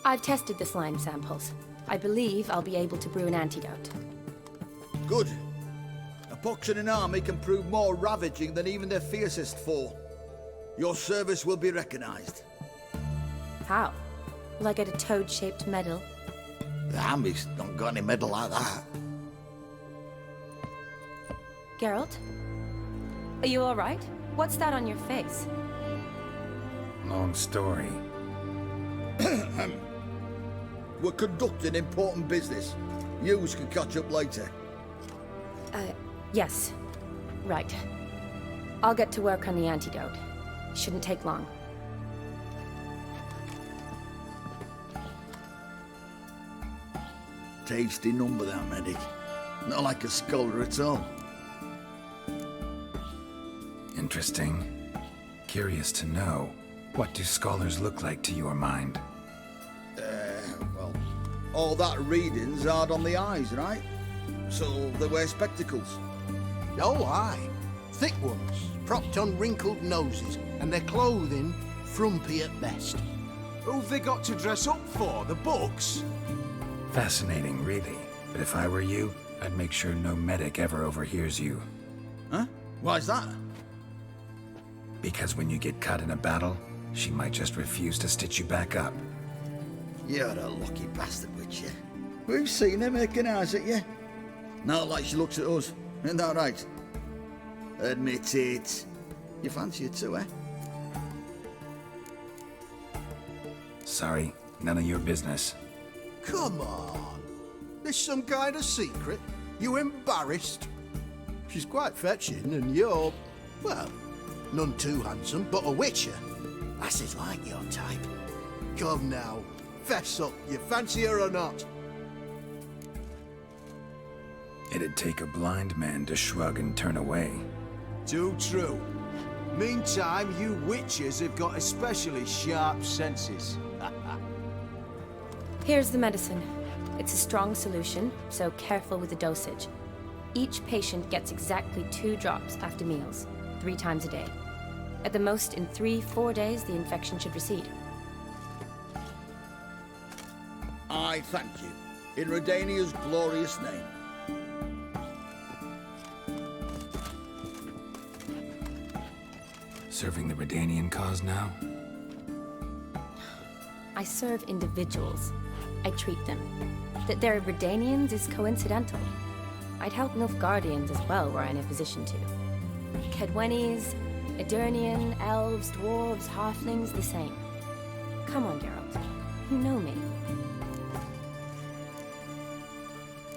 I've tested the slime samples. I believe I'll be able to brew an antidote. Good. A pox in an army can prove more ravaging than even their fiercest foe. Your service will be recognized. How? Will I get a toad-shaped medal? The army's not got any medal like that. Geralt? Are you alright? What's that on your face? Long story. We're conducting important business. Yous can catch up later. Yes. Right. I'll get to work on the antidote. Shouldn't take long. Tasty number, that medic. Not like a scholar at all. Interesting. Curious to know, what do scholars look like to your mind? Well, all that reading's hard on the eyes, right? So they wear spectacles. Oh, aye. Thick ones, propped on wrinkled noses, and their clothing frumpy at best. Who've they got to dress up for? The books? Fascinating, really. But if I were you, I'd make sure no medic ever overhears you. Huh? Why's that? Because when you get caught in a battle, she might just refuse to stitch you back up. You're a lucky bastard, Witcher. We've seen her making eyes at you. Not like she looks at us. Isn't that right? Admit it. You fancy it too, eh? Sorry, none of your business. Come on. There's some kind of secret? You embarrassed? She's quite fetching, and you're, well, none too handsome, but a witcher. Lasses like your type. Come now, fess up, you fancy her or not? It'd take a blind man to shrug and turn away. Too true. Meantime, you witches have got especially sharp senses. Here's the medicine. It's a strong solution, so careful with the dosage. Each patient gets exactly 2 drops after meals, 3 times a day. At the most, in 3-4 days, the infection should recede. I thank you. In Redania's glorious name. Serving the Redanian cause now? I serve individuals. I treat them. That they're Redanians is coincidental. I'd help Nilfgaardians as well were I in a position to. Kedwenis, Edirnian, elves, dwarves, halflings, the same. Come on, Geralt. You know me.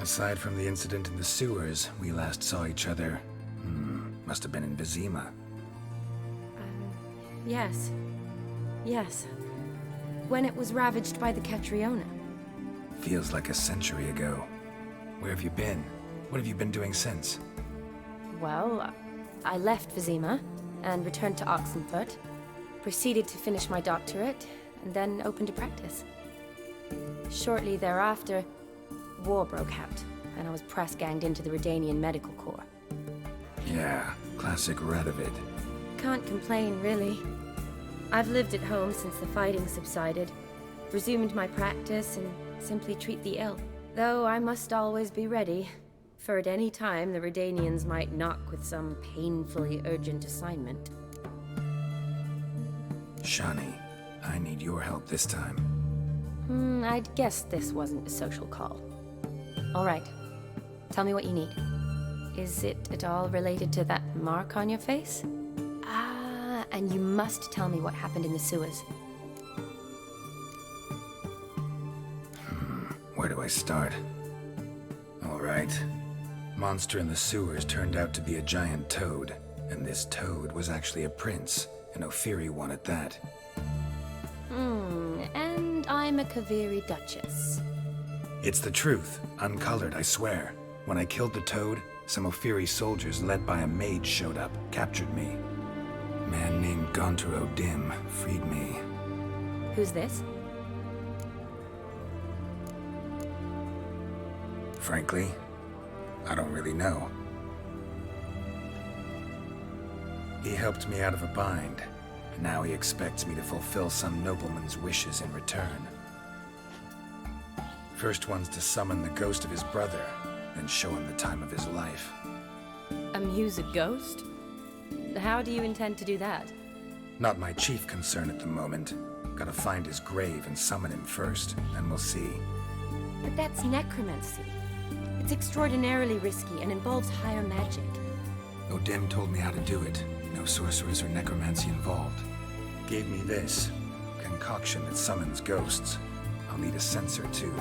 Aside from the incident in the sewers, we last saw each other. Must have been in Vizima. Yes. Yes. When it was ravaged by the Catriona. Feels like a century ago. Where have you been? What have you been doing since? Well, I left Vizima and returned to Oxenfurt, proceeded to finish my doctorate, and then opened a practice. Shortly thereafter, war broke out, and I was press-ganged into the Redanian Medical Corps. Yeah, classic Radovid. Can't complain, really. I've lived at home since the fighting subsided, resumed my practice, and simply treat the ill. Though I must always be ready, for at any time the Redanians might knock with some painfully urgent assignment. Shani, I need your help this time. I'd guessed this wasn't a social call. All right. Tell me what you need. Is it at all related to that mark on your face? Ah, and you must tell me what happened in the sewers. Where do I start? All right. Monster in the sewers turned out to be a giant toad, and this toad was actually a prince, an Ophiri one at that. And I'm a Kaviri Duchess. It's the truth, uncolored, I swear. When I killed the toad, some Ophiri soldiers led by a mage showed up, captured me. A man named Gontaro Dim freed me. Who's this? Frankly, I don't really know. He helped me out of a bind, and now he expects me to fulfill some nobleman's wishes in return. First one's to summon the ghost of his brother, then show him the time of his life. Amuse a ghost? How do you intend to do that? Not my chief concern at the moment. Gotta find his grave and summon him first, then we'll see. But that's necromancy. It's extraordinarily risky and involves higher magic. Odim told me how to do it. No sorcerers or necromancy involved. Gave me this concoction that summons ghosts. I'll need a censer too.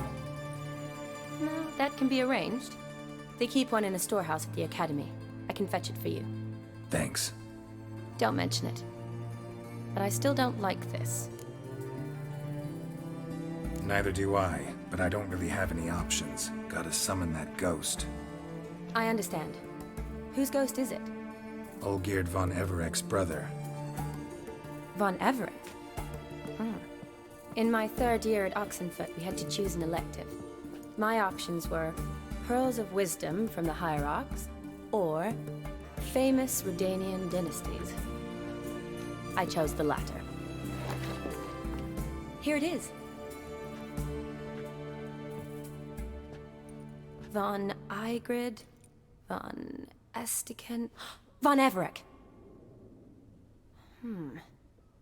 No, that can be arranged. They keep one in a storehouse at the academy. I can fetch it for you. Thanks. Don't mention it. But I still don't like this. Neither do I, but I don't really have any options. Gotta summon that ghost. I understand. Whose ghost is it? Olgierd von Everec's brother. Von Everec? In my third year at Oxenfurt, we had to choose an elective. My options were Pearls of Wisdom from the Hierarchs, or famous Redanian dynasties. I chose the latter. Here it is. Von Igrid, von Estiken, von Everec.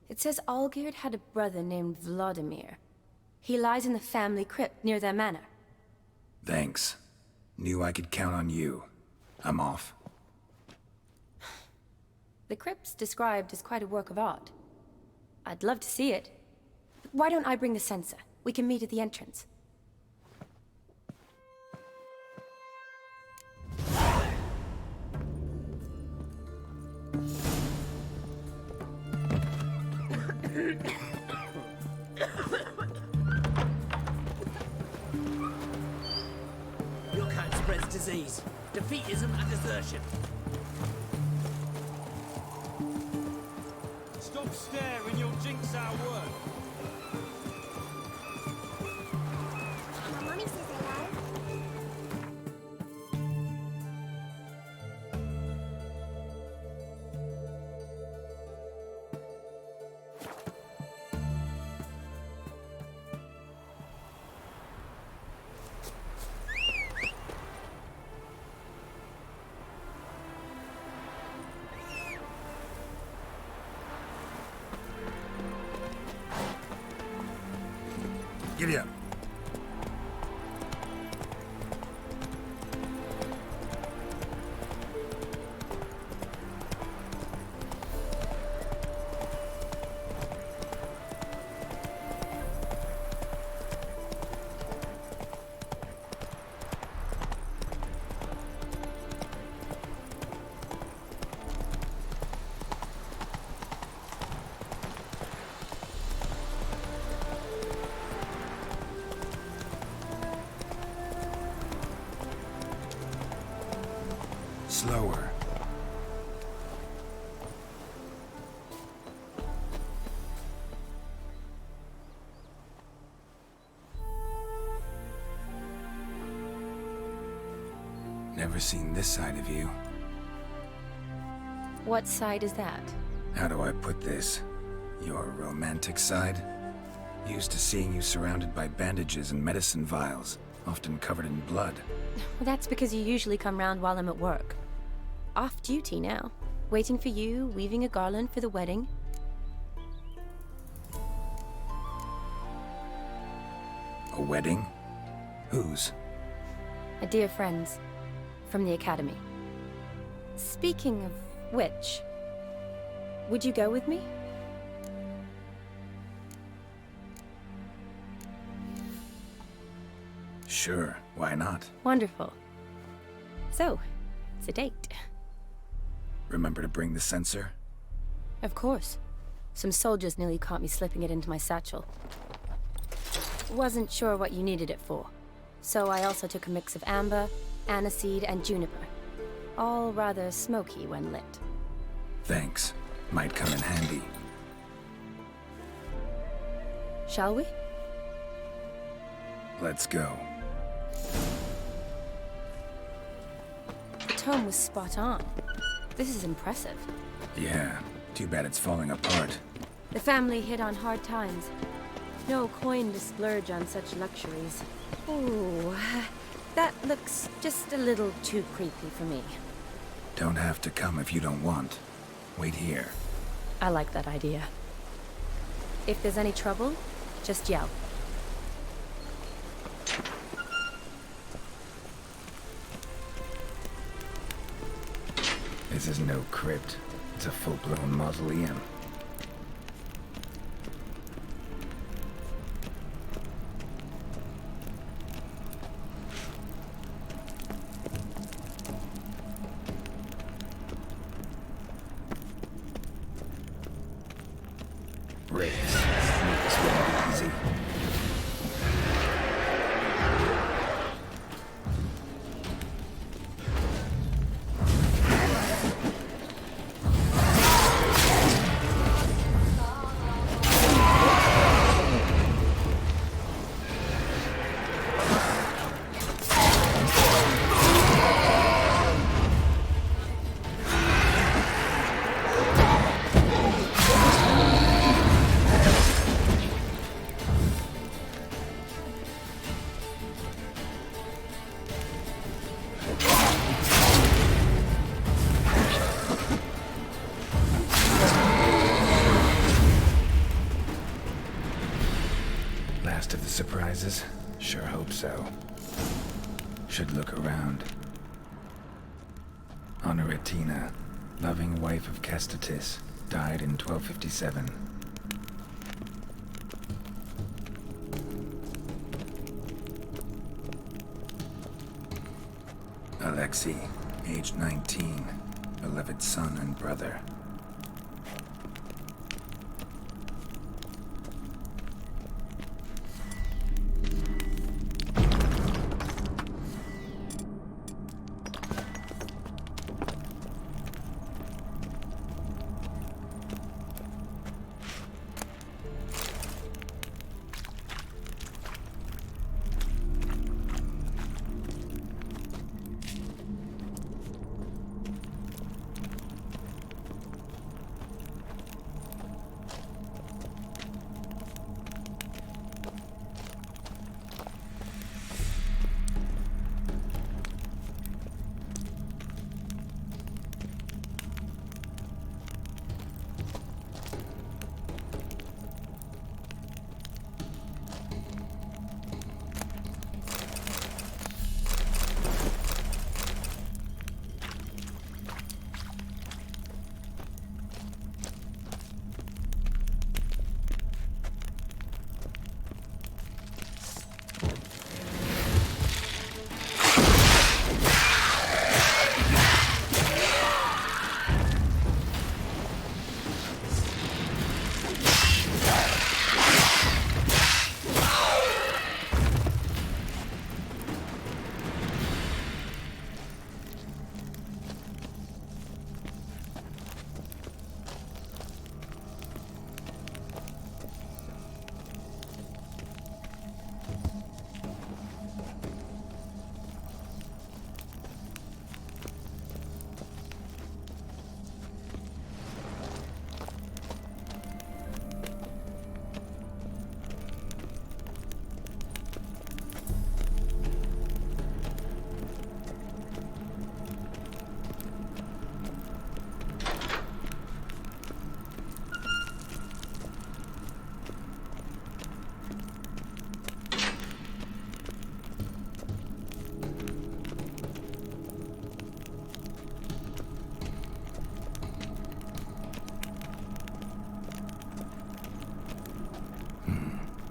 It says Olgierd had a brother named Vlodimir. He lies in the family crypt near their manor. Thanks. Knew I could count on you. I'm off. The crypt's described as quite a work of art. I'd love to see it. Why don't I bring the censer? We can meet at the entrance. Your kind spreads disease, defeatism and desertion. Stop staring, you'll jinx our work. Mommy says hello. Giddy up. Slower. Never seen this side of you. What side is that? How do I put this? Your romantic side? Used to seeing you surrounded by bandages and medicine vials, often covered in blood. Well, that's because you usually come round while I'm at work. Off duty now. Waiting for you, weaving a garland for the wedding. A wedding? Whose? A dear friend's. From the academy. Speaking of which, would you go with me? Sure, why not? Wonderful. So, it's a date. Remember to bring the censer? Of course. Some soldiers nearly caught me slipping it into my satchel. Wasn't sure what you needed it for, so I also took a mix of amber, aniseed, and juniper. All rather smoky when lit. Thanks. Might come in handy. Shall we? Let's go. The tome was spot on. This is impressive. Yeah, too bad it's falling apart. The family hit on hard times. No coin to splurge on such luxuries. Oh, that looks just a little too creepy for me. Don't have to come if you don't want. Wait here. I like that idea. If there's any trouble, just yell. This is no crypt. It's a full-blown mausoleum. Raise. Make this one easy. Last of the surprises? Sure hope so. Should look around. Honoratina, loving wife of Kestatis, died in 1257. Alexei, aged 19, beloved son and brother.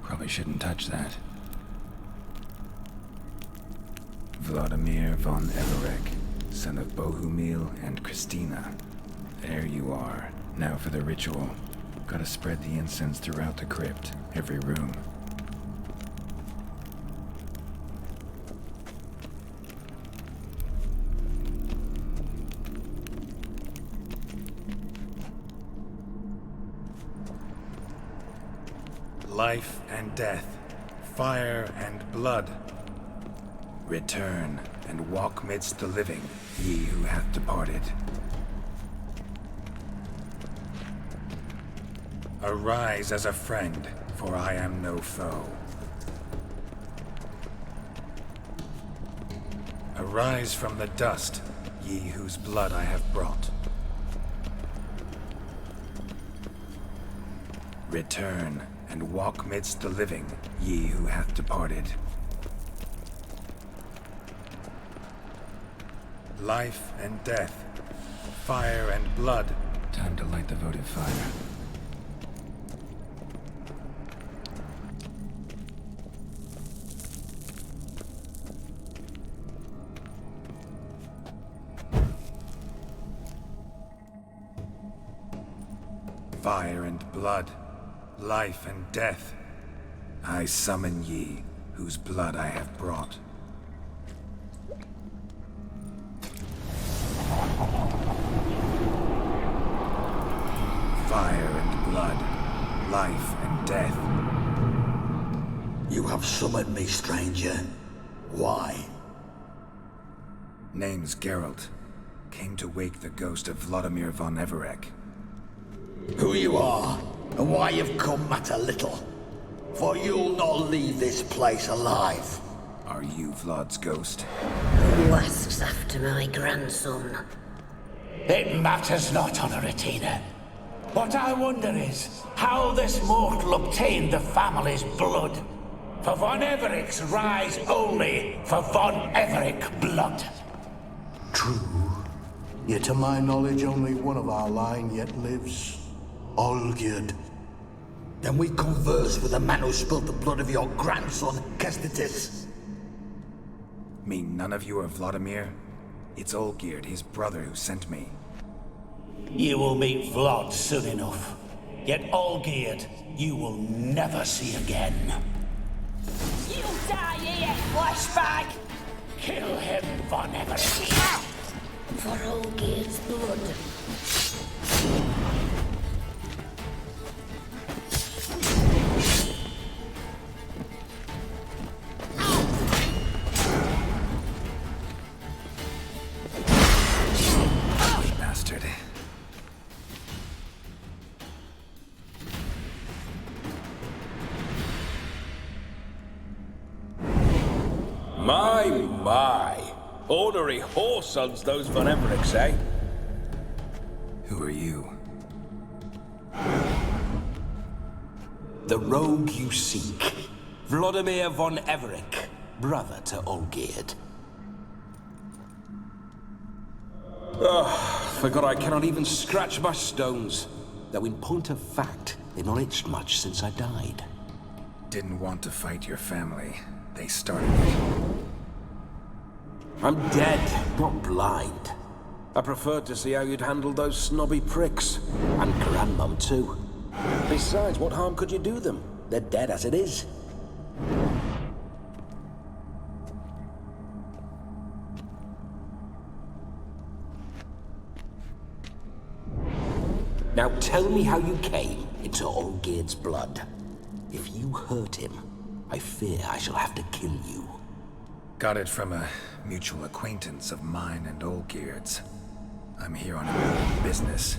Probably shouldn't touch that. Vlodimir von Everec, son of Bohumil and Christina. There you are. Now for the ritual. Gotta spread the incense throughout the crypt, every room. Life and death, fire and blood. Return and walk midst the living, ye who hath departed. Arise as a friend, for I am no foe. Arise from the dust, ye whose blood I have brought. Return, and walk midst the living, ye who hath departed. Life and death, fire and blood. Time to light the votive fire. Fire and blood, life and death. I summon ye, whose blood I have brought. Fire and blood, life and death. You have summoned me, stranger. Why? Name's Geralt. Came to wake the ghost of Vlodimir von Everec. Who you are, and why you've come matter little. For you'll not leave this place alive. Are you Vlod's ghost? Who asks after my grandson? It matters not, Honoratina. What I wonder is how this mortal obtained the family's blood. For von Everec's rise only for von Everec blood. True. Yet to my knowledge, only one of our line yet lives. Olgierd. Then we converse with the man who spilled the blood of your grandson, Kestitis. Mean none of you are Vlodimir? It's Olgierd, his brother, who sent me. You will meet Vlod soon enough. Yet Olgierd, you will never see again. You'll die here, flashbag! Kill him, von Everec. For Olgierd's blood. Bastard. My. Ornery whoresons those von Everecs, eh? Who are you? The rogue you seek. Vlodimir von Everec, brother to Olgierd. Forgot I cannot even scratch my stones. Though in point of fact, they've not itched much since I died. Didn't want to fight your family. They started it. I'm dead, not blind. I preferred to see how you'd handle those snobby pricks. And Grandmum, too. Besides, what harm could you do them? They're dead as it is. Now tell me how you came into Olgierd's blood. If you hurt him, I fear I shall have to kill you. Got it from a mutual acquaintance of mine and Olgierd's. I'm here on important business.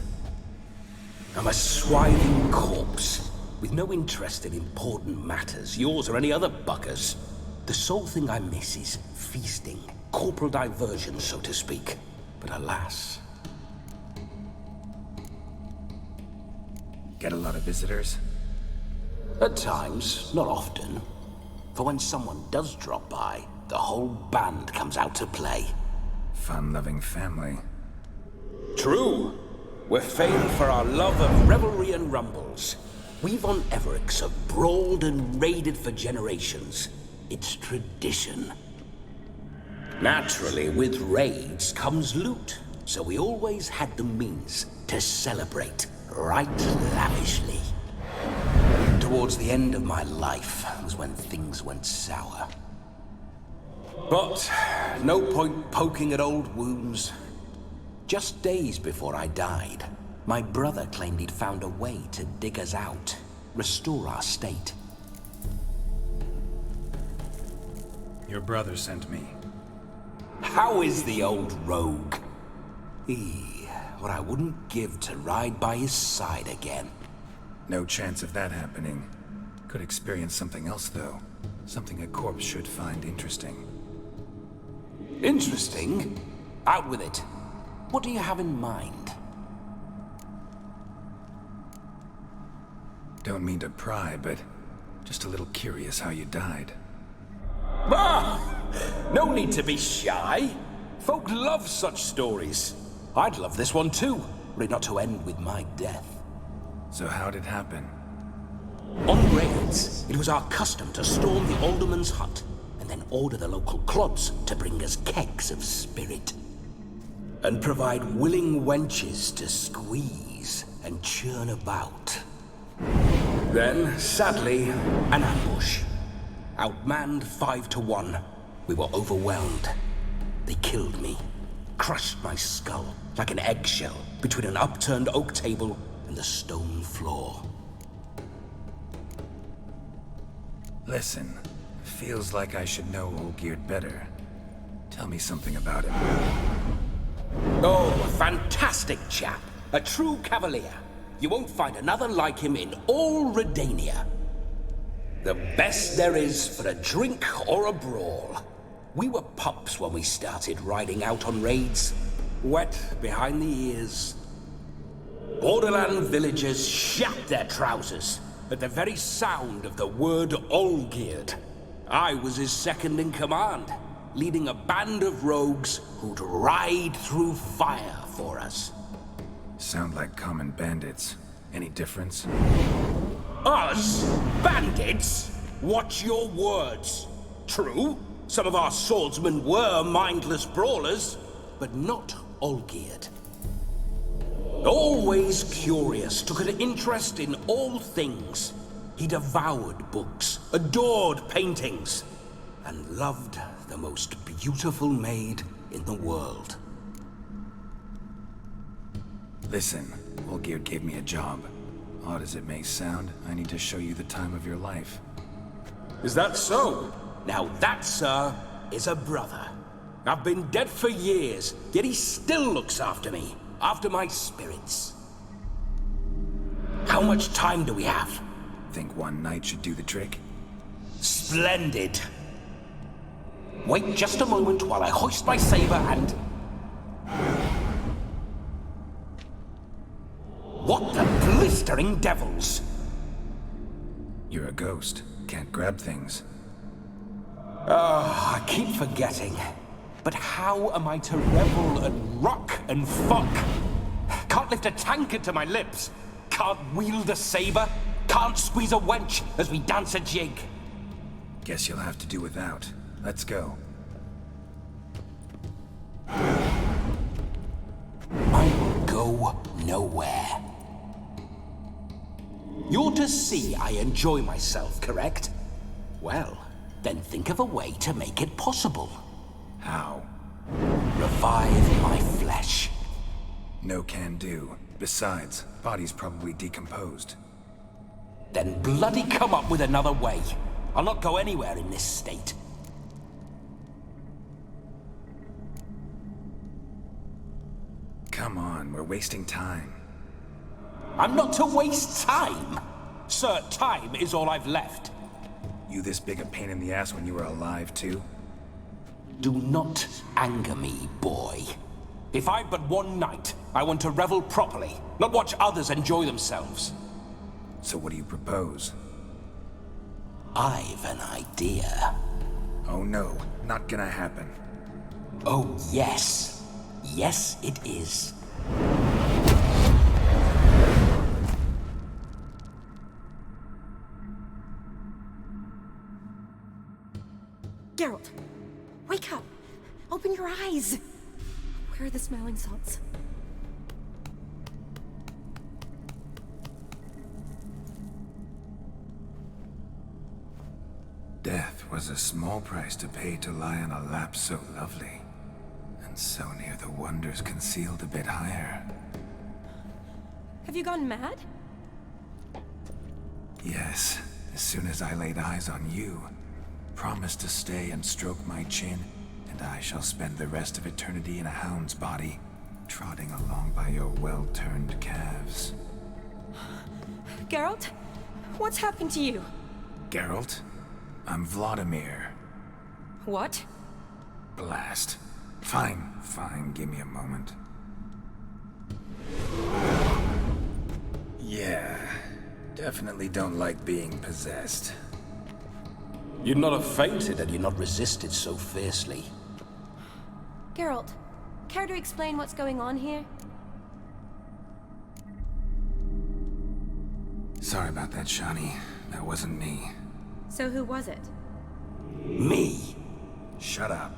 I'm a swiving corpse, with no interest in important matters, yours or any other buggers. The sole thing I miss is feasting, corporal diversion, so to speak. But alas... Get a lot of visitors? At times, not often. For when someone does drop by, the whole band comes out to play. Fun-loving family. True. We're famed for our love of revelry and rumbles. We von Everecs have brawled and raided for generations. It's tradition. Naturally, with raids comes loot, so we always had the means to celebrate right lavishly. Towards the end of my life was when things went sour. But no point poking at old wounds. Just days before I died, my brother claimed he'd found a way to dig us out, restore our state. Your brother sent me. How is the old rogue? What I wouldn't give to ride by his side again. No chance of that happening. Could experience something else, though. Something a corpse should find interesting. Interesting? Out with it. What do you have in mind? Don't mean to pry, but just a little curious how you died. Ah! No need to be shy. Folk love such stories. I'd love this one too, were it not to end with my death. So how'd it happen? On raids, it was our custom to storm the alderman's hut, and then order the local clods to bring us kegs of spirit. And provide willing wenches to squeeze and churn about. Then, sadly, an ambush. Outmanned 5 to 1. We were overwhelmed. They killed me. Crushed my skull like an eggshell between an upturned oak table and the stone floor. Listen, feels like I should know Olgierd better. Tell me something about him. Oh, a fantastic chap. A true cavalier. You won't find another like him in all Redania. The best there is for a drink or a brawl. We were pups when we started riding out on raids. Wet behind the ears. Borderland villagers shat their trousers at the very sound of the word Olgierd. I was his second in command, leading a band of rogues who'd ride through fire for us. Sound like common bandits. Any difference? Us? Bandits? Watch your words. True, some of our swordsmen were mindless brawlers, but not Olgierd. Always curious, took an interest in all things. He devoured books, adored paintings, and loved the most beautiful maid in the world. Listen, Olgierd gave me a job. Odd as it may sound, I need to show you the time of your life. Is that so? Now that, sir, is a brother. I've been dead for years, yet he still looks after me, after my spirits. How much time do we have? Think one night should do the trick? Splendid. Wait just a moment while I hoist my saber and... What the blistering devils? You're a ghost. Can't grab things. I keep forgetting. But how am I to revel and rock and fuck? Can't lift a tankard to my lips. Can't wield a saber. Can't squeeze a wench as we dance a jig. Guess you'll have to do without. Let's go. I will go nowhere. You're to see I enjoy myself, correct? Well, then think of a way to make it possible. How? Revive my flesh. No can do. Besides, body's probably decomposed. Then bloody come up with another way. I'll not go anywhere in this state. Come on, we're wasting time. I'm not to waste time. Sir, time is all I've left. You this big a pain in the ass when you were alive, too? Do not anger me, boy. If I've but one night, I want to revel properly, not watch others enjoy themselves. So what do you propose? I've an idea. Oh no, not gonna happen. Oh yes. Yes, it is. Geralt, wake up! Open your eyes! Where are the smelling salts? Death was a small price to pay to lie on a lap so lovely, and so near the wonders concealed a bit higher. Have you gone mad? Yes, as soon as I laid eyes on you, promised to stay and stroke my chin, and I shall spend the rest of eternity in a hound's body, trotting along by your well-turned calves. Geralt? What's happened to you? Geralt? I'm Vlodimir. What? Blast. Fine, give me a moment. Yeah, definitely don't like being possessed. You'd not have fainted had you not resisted so fiercely. Geralt, care to explain what's going on here? Sorry about that, Shani. That wasn't me. So who was it? Me? Shut up.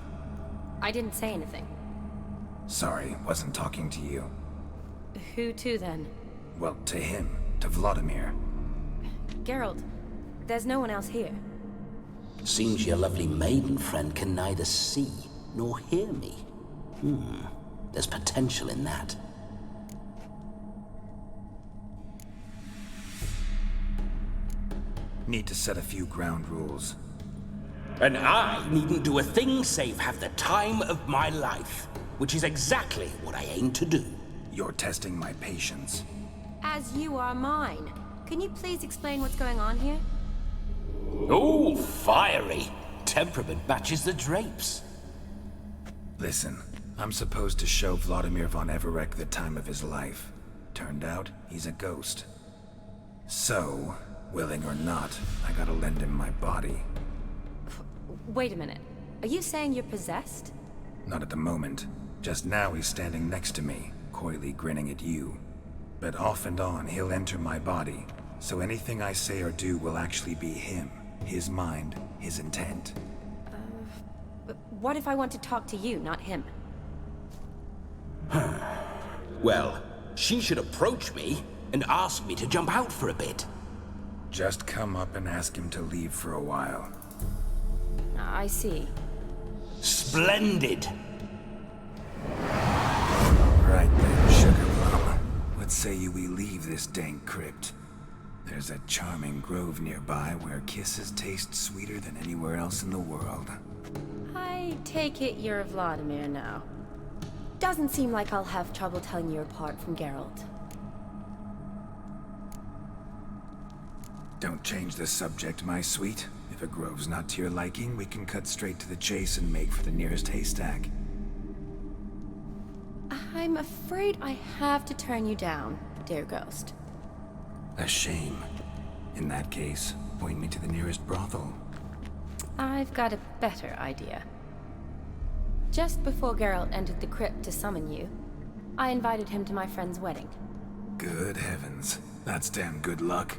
I didn't say anything. Sorry, wasn't talking to you. Who to then? Well, to him. To Vlodimir. Geralt, there's no one else here. Seems your lovely maiden friend can neither see nor hear me. There's potential in that. Need to set a few ground rules. And I needn't do a thing save have the time of my life, which is exactly what I aim to do. You're testing my patience. As you are mine. Can you please explain what's going on here? Oh, fiery. Temperament matches the drapes. Listen, I'm supposed to show Vlodimir von Everec the time of his life. Turned out, he's a ghost. So, willing or not, I gotta lend him my body. Wait a minute. Are you saying you're possessed? Not at the moment. Just now he's standing next to me, coyly grinning at you. But off and on, he'll enter my body. So anything I say or do will actually be him. His mind, his intent. But what if I want to talk to you, not him? Well, she should approach me and ask me to jump out for a bit. Just come up and ask him to leave for a while. I see. Splendid! Right then, Sugar Plum. What say you we leave this dank crypt? There's a charming grove nearby where kisses taste sweeter than anywhere else in the world. I take it you're Vlodimir now. Doesn't seem like I'll have trouble telling you apart from Geralt. Don't change the subject, my sweet. If a grove's not to your liking, we can cut straight to the chase and make for the nearest haystack. I'm afraid I have to turn you down, dear ghost. A shame. In that case, point me to the nearest brothel. I've got a better idea. Just before Geralt entered the crypt to summon you, I invited him to my friend's wedding. Good heavens. That's damn good luck.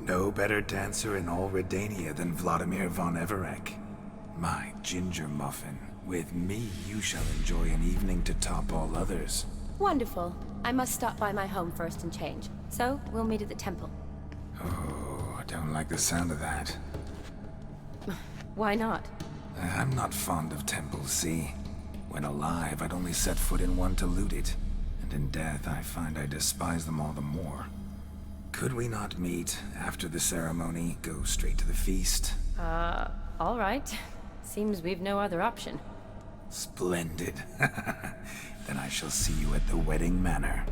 No better dancer in all Redania than Vlodimir von Everec. My ginger muffin. With me, you shall enjoy an evening to top all others. Wonderful. I must stop by my home first and change. So, we'll meet at the temple. Oh, I don't like the sound of that. Why not? I'm not fond of temples, see? When alive, I'd only set foot in one to loot it. And in death, I find I despise them all the more. Could we not meet after the ceremony, go straight to the feast? All right. Seems we've no other option. Splendid. Then I shall see you at the wedding manor.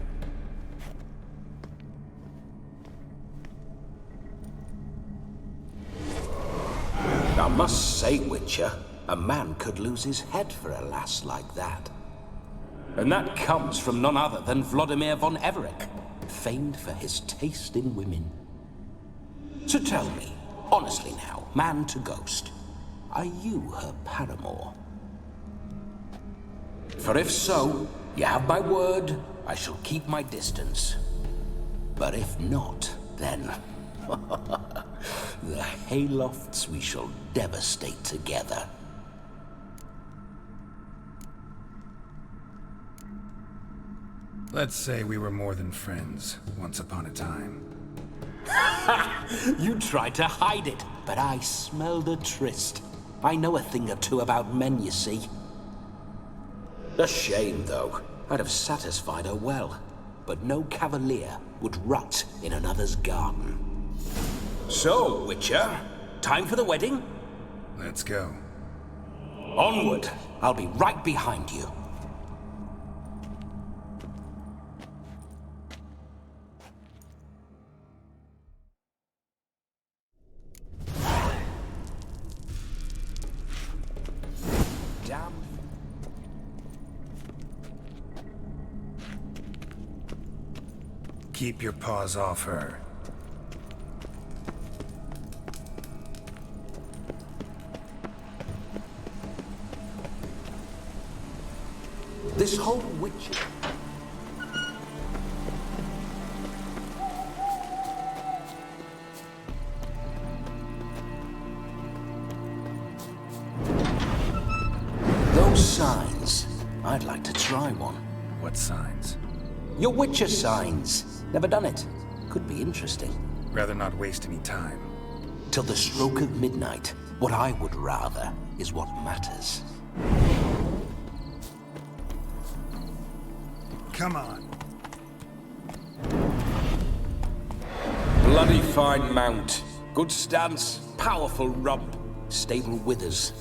I must say, Witcher, a man could lose his head for a lass like that. And that comes from none other than Vlodimir von Everec, famed for his taste in women. So tell me, honestly now, man to ghost, are you her paramour? For if so, you have my word, I shall keep my distance. But if not, then the haylofts we shall devastate together. Let's say we were more than friends, once upon a time. You tried to hide it, but I smelled a tryst. I know a thing or two about men, you see. A shame, though. I'd have satisfied her well. But no cavalier would rot in another's garden. So, Witcher, time for the wedding? Let's go. Onward! I'll be right behind you. Keep your paws off her. This whole witch... Those signs, I'd like to try one. What signs? Your Witcher signs. Never done it. Could be interesting. Rather not waste any time. Till the stroke of midnight, what I would rather is what matters. Come on. Bloody fine mount. Good stance, Powerful rump, stable withers.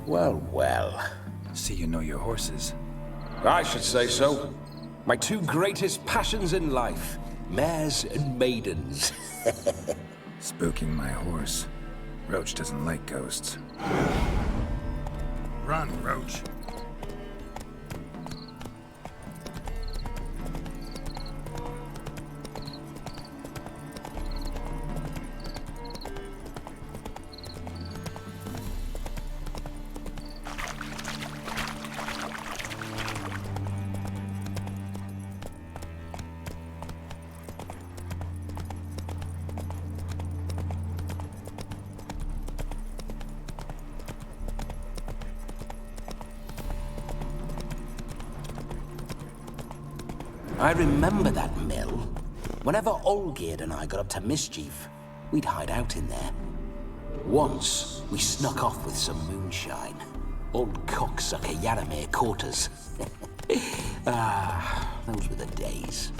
Well, well. See you know your horses. I should say so. My two greatest passions in life. Mares and maidens. Spooking my horse. Roach doesn't like ghosts. Run, Roach. I remember that mill. Whenever Olgierd and I got up to mischief, we'd hide out in there. Once, we snuck off with some moonshine. Old cocksucker Yaromir caught us. Those were the days.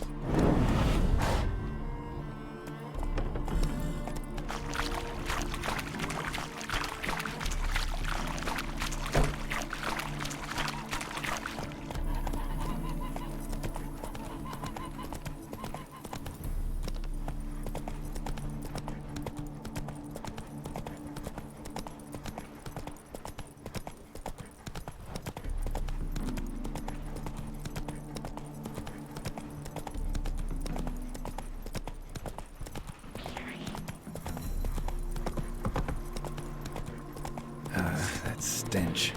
That stench.